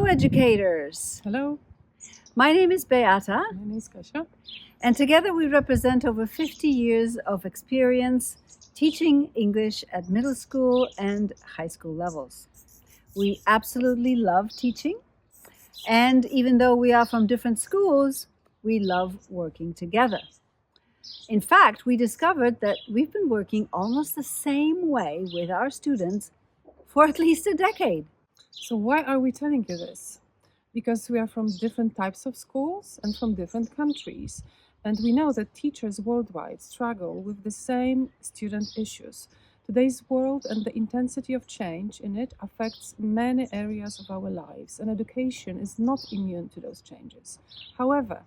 Hello, educators. Hello, My name is Beata, my name is Kasia. and together we represent over 50 years of experience teaching English at middle school and high school levels. We absolutely love teaching, and even though we are from different schools, we love working together. In fact, we discovered that we've been working almost the same way with our students for at least a decade. So, why are we telling you this? Because we are from different types of schools and from different countries. And we know that teachers worldwide struggle with the same student issues. Today's world and the intensity of change in it affects many areas of our lives, and education is not immune to those changes. However,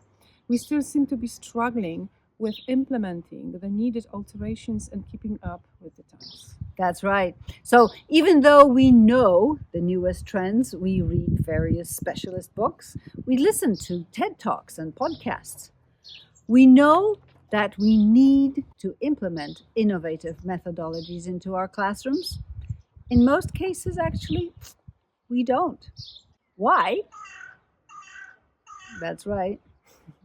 we still seem to be struggling with implementing the needed alterations and keeping up with the times. That's right. So even though we know the newest trends, we read various specialist books, we listen to TED Talks and podcasts. We know that we need to implement innovative methodologies into our classrooms. In most cases, actually, we don't. Why? That's right.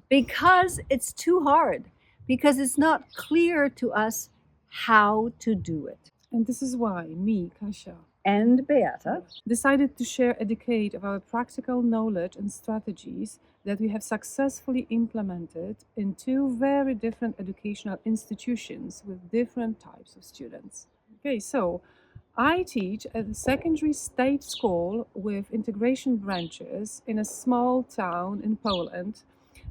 Because it's too hard, because it's not clear to us how to do it. And this is why me, Kasia, And Beata decided to share a decade of our practical knowledge and strategies that we have successfully implemented in two very different educational institutions with different types of students. Okay, so I teach at a secondary state school with integration branches in a small town in Poland.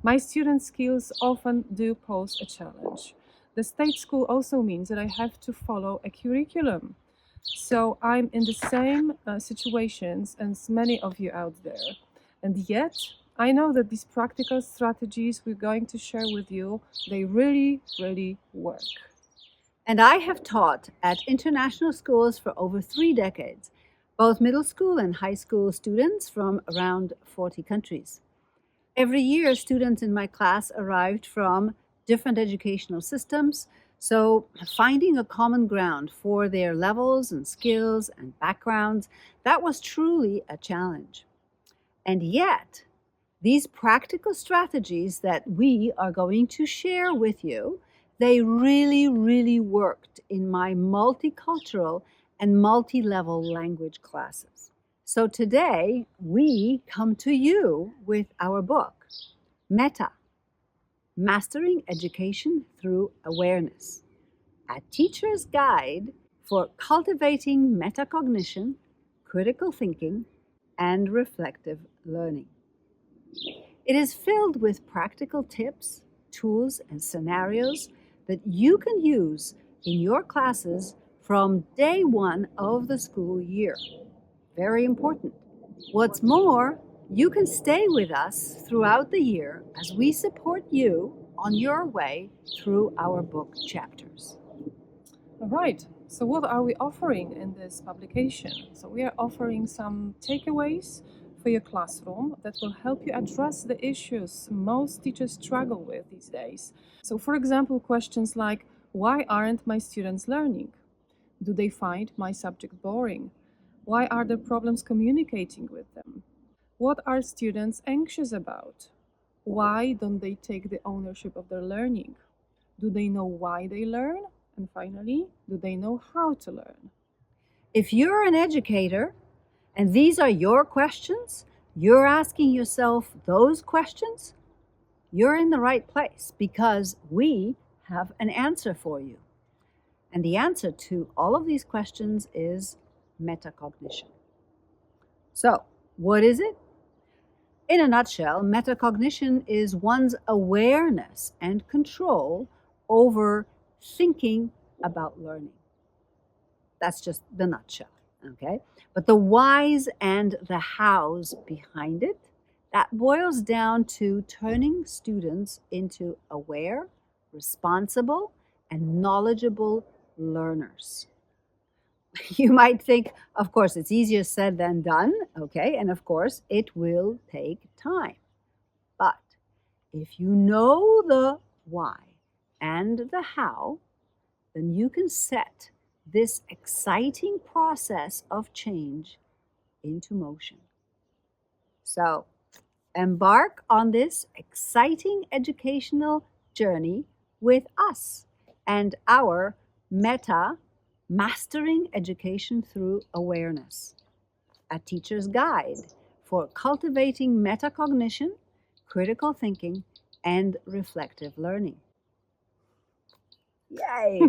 My student skills often do pose a challenge. The state school also means that I have to follow a curriculum. So I'm in the same situations as many of you out there. And yet, I know that these practical strategies we're going to share with you, they really, really work. and I have taught at international schools for over 3 decades, both middle school and high school students from around 40 countries. Every year, students in my class arrived from different educational systems, so finding a common ground for their levels and skills and backgrounds, that was truly a challenge. And yet, these practical strategies that we are going to share with you, they really, really worked in my multicultural and multi-level language classes. So today, we come to you with our book, M.E.T.A, Mastering Education Through Awareness, a teacher's guide for cultivating metacognition, critical thinking, and reflective learning. It is filled with practical tips, tools, and scenarios that you can use in your classes from day one of the school year. Very important. What's more, you can stay with us throughout the year as we support you on your way through our book chapters. All right. So, what are we offering in this publication? So, we are offering some takeaways for your classroom that will help you address the issues most teachers struggle with these days. So, for example, questions like, why aren't my students learning? Do they find my subject boring? Why are there problems communicating with them? What are students anxious about? Why don't they take the ownership of their learning? Do they know why they learn? And finally, do they know how to learn? If you're an educator and these are your questions, you're asking yourself those questions, you're in the right place because we have an answer for you. And the answer to all of these questions is metacognition. So, what is it? In a nutshell, metacognition is one's awareness and control over thinking about learning. That's just the nutshell, okay? But the whys and the hows behind it, that boils down to turning students into aware, responsible, and knowledgeable learners. You might think, of course, it's easier said than done, okay? And of course, it will take time. But if you know the why and the how, then you can set this exciting process of change into motion. So embark on this exciting educational journey with us and our META, Mastering Education Through Awareness, a teacher's guide for cultivating metacognition, critical thinking, and reflective learning. Yay!